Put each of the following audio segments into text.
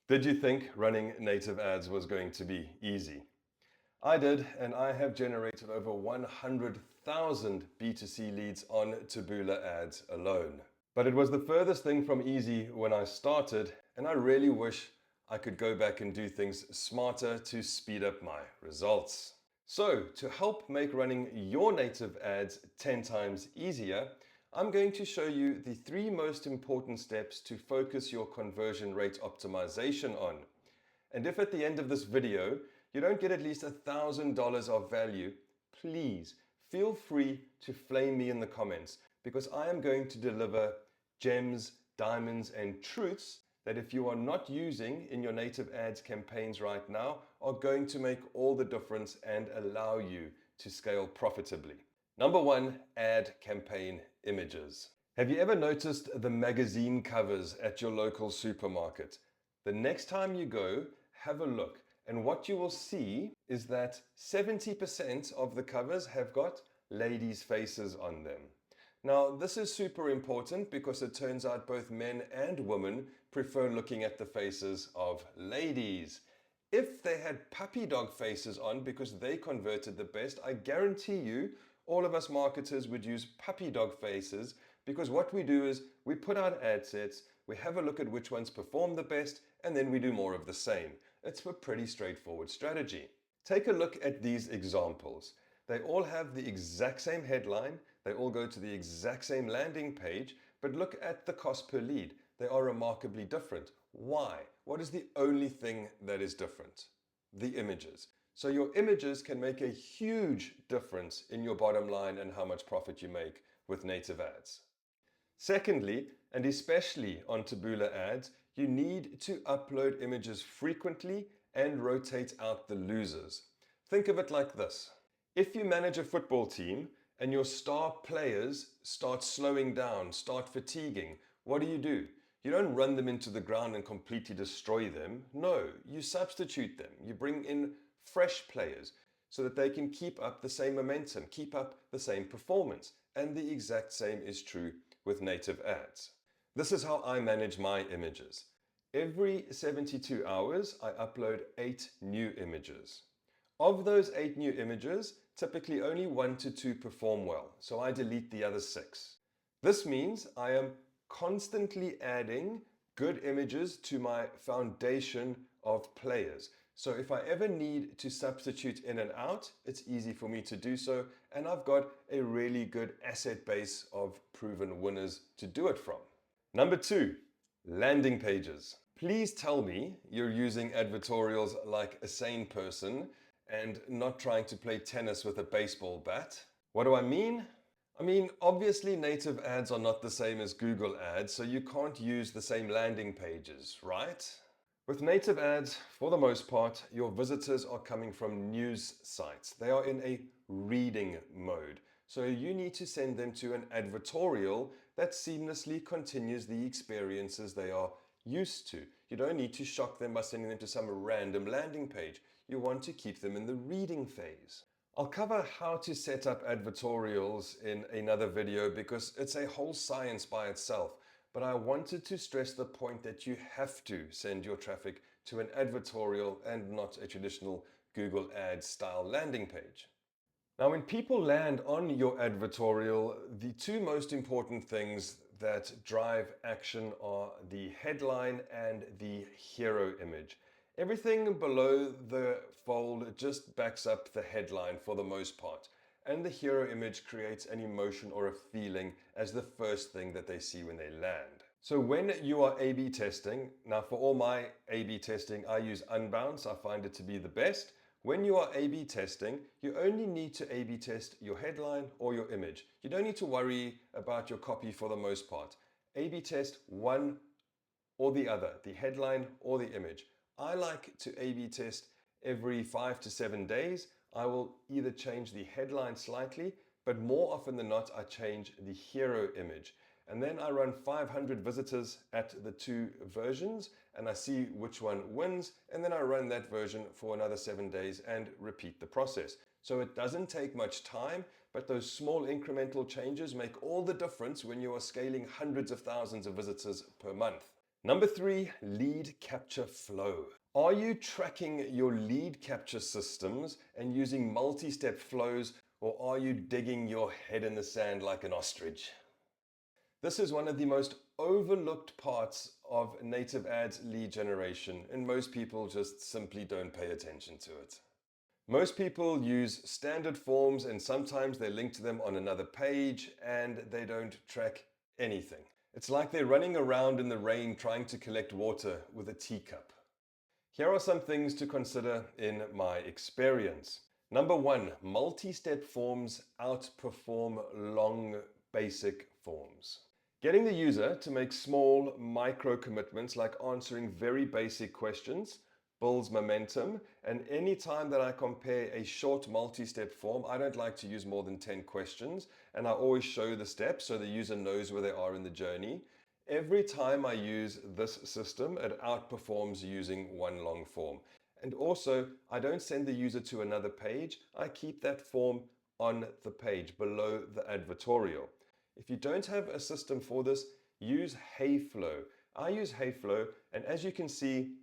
Did you think running native ads was going to be easy? I did, and I have generated over 100,000 B2C leads on Taboola Ads alone. But it was the furthest thing from easy when I started, and I really wish I could go back and do things smarter to speed up my results. So, to help make running your native ads 10 times easier, I'm going to show you the 3 most important steps to focus your conversion rate optimization on. And if at the end of this video you don't get at least $1,000 of value, please feel free to flame me in the comments, because I am going to deliver gems, diamonds, and truths that, if you are not using in your native ads campaigns right now, are going to make all the difference and allow you to scale profitably. Number 1, ad campaign images. Have you ever noticed the magazine covers at your local supermarket? The next time you go, have a look, and what you will see is that 70% of the covers have got ladies' faces on them. Now, this is super important because it turns out both men and women prefer looking at the faces of ladies. If they had puppy dog faces on because they converted the best, I guarantee you all of us marketers would use puppy dog faces, because what we do is we put out ad sets, we have a look at which ones perform the best, and then we do more of the same. It's a pretty straightforward strategy. Take a look at these examples. They all have the exact same headline, they all go to the exact same landing page, but look at the cost per lead. They are remarkably different. Why? What is the only thing that is different? The images. So your images can make a huge difference in your bottom line and how much profit you make with native ads. Secondly, and especially on Taboola Ads, you need to upload images frequently and rotate out the losers. Think of it like this. If you manage a football team and your star players start slowing down, start fatiguing, what do? You don't run them into the ground and completely destroy them. No, you substitute them. You bring in fresh players so that they can keep up the same momentum, keep up the same performance. And the exact same is true with native ads. This is how I manage my images. Every 72 hours, I upload 8 new images. Of those 8 new images, typically only 1 to 2 perform well, so I delete the other 6. This means I am constantly adding good images to my foundation of players. So if I ever need to substitute in and out, it's easy for me to do so, and I've got a really good asset base of proven winners to do it from. Number 2, landing pages. Please tell me you're using advertorials like a sane person and not trying to play tennis with a baseball bat. What do I mean? I mean, obviously native ads are not the same as Google ads, so you can't use the same landing pages, right? With native ads, for the most part, your visitors are coming from news sites. They are in a reading mode. So you need to send them to an advertorial that seamlessly continues the experiences they are used to. You don't need to shock them by sending them to some random landing page. You want to keep them in the reading phase. I'll cover how to set up advertorials in another video because it's a whole science by itself. But I wanted to stress the point that you have to send your traffic to an advertorial and not a traditional Google Ads style landing page. Now, when people land on your advertorial, the 2 most important things that drive action are the headline and the hero image. Everything below the fold just backs up the headline for the most part, and the hero image creates an emotion or a feeling as the first thing that they see when they land. So when you are A/B testing, now for all my A/B testing, I use Unbounce. I find it to be the best. When you are A/B testing, you only need to A/B test your headline or your image. You don't need to worry about your copy for the most part. A/B test one or the other, the headline or the image. I like to A/B test every 5 to 7 days. I will either change the headline slightly, but more often than not, I change the hero image. And then I run 500 visitors at the 2 versions, and I see which one wins, and then I run that version for another 7 days and repeat the process. So it doesn't take much time, but those small incremental changes make all the difference when you are scaling hundreds of thousands of visitors per month. Number 3, lead capture flow. Are you tracking your lead capture systems and using multi-step flows, or are you digging your head in the sand like an ostrich? This is one of the most overlooked parts of native ads lead generation, and most people just simply don't pay attention to it. Most people use standard forms and sometimes they link to them on another page and they don't track anything. It's like they're running around in the rain trying to collect water with a teacup. Here are some things to consider in my experience. Number 1, multi-step forms outperform long basic forms. Getting the user to make small micro commitments like answering very basic questions builds momentum, and any time that I compare a short multi-step form, I don't like to use more than 10 questions, and I always show the steps so the user knows where they are in the journey. Every time I use this system, it outperforms using one long form. And also, I don't send the user to another page, I keep that form on the page below the advertorial. If you don't have a system for this, use Hayflow. I use Hayflow, and as you can see,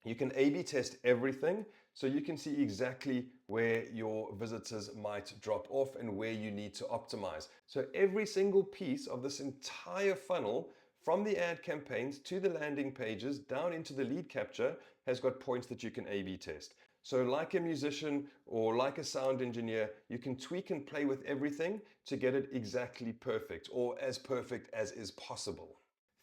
you can A/B test everything, so you can see exactly where your visitors might drop off and where you need to optimize. So every single piece of this entire funnel, from the ad campaigns to the landing pages down into the lead capture, has got points that you can A/B test. So like a musician or like a sound engineer, you can tweak and play with everything to get it exactly perfect, or as perfect as is possible.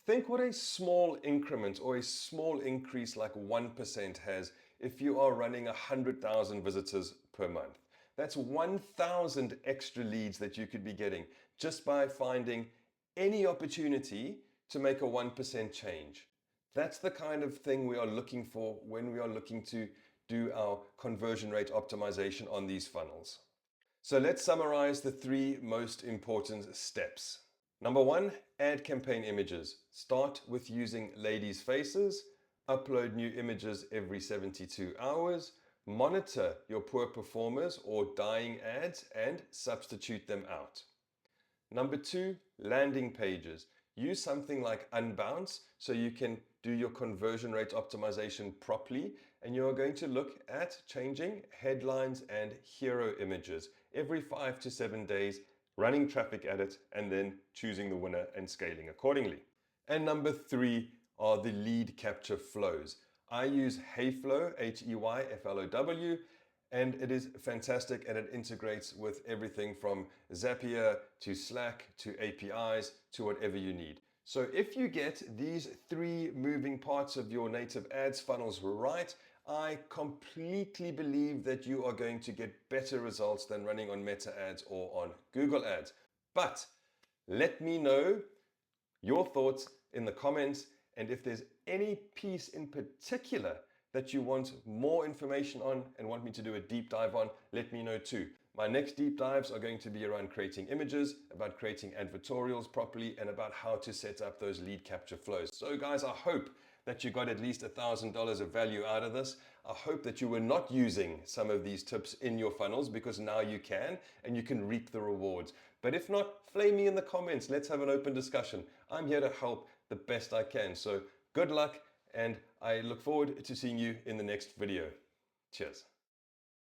Think what a small increment or a small increase like 1% has if you are running 100,000 visitors per month. That's 1,000 extra leads that you could be getting just by finding any opportunity to make a 1% change. That's the kind of thing we are looking for when we are looking to do our conversion rate optimization on these funnels. So let's summarize the 3 most important steps. Number 1, add campaign images. Start with using ladies' faces, upload new images every 72 hours, monitor your poor performers or dying ads and substitute them out. Number 2, landing pages. Use something like Unbounce so you can do your conversion rate optimization properly, and you are going to look at changing headlines and hero images every 5 to 7 days, running traffic at it, and then choosing the winner and scaling accordingly. And number 3 are the lead capture flows. I use Hayflow, Heyflow, and it is fantastic, and it integrates with everything from Zapier to Slack to APIs to whatever you need. So if you get these 3 moving parts of your native ads funnels right, I completely believe that you are going to get better results than running on Meta ads or on Google ads. But let me know your thoughts in the comments, and if there's any piece in particular that you want more information on and want me to do a deep dive on, let me know too. My next deep dives are going to be around creating images, about creating advertorials properly, and about how to set up those lead capture flows. So guys, I hope that you got at least $1,000 of value out of this. I hope that you were not using some of these tips in your funnels, because now you can, and you can reap the rewards. But if not, flame me in the comments. Let's have an open discussion. I'm here to help the best I can. So good luck, and I look forward to seeing you in the next video. Cheers.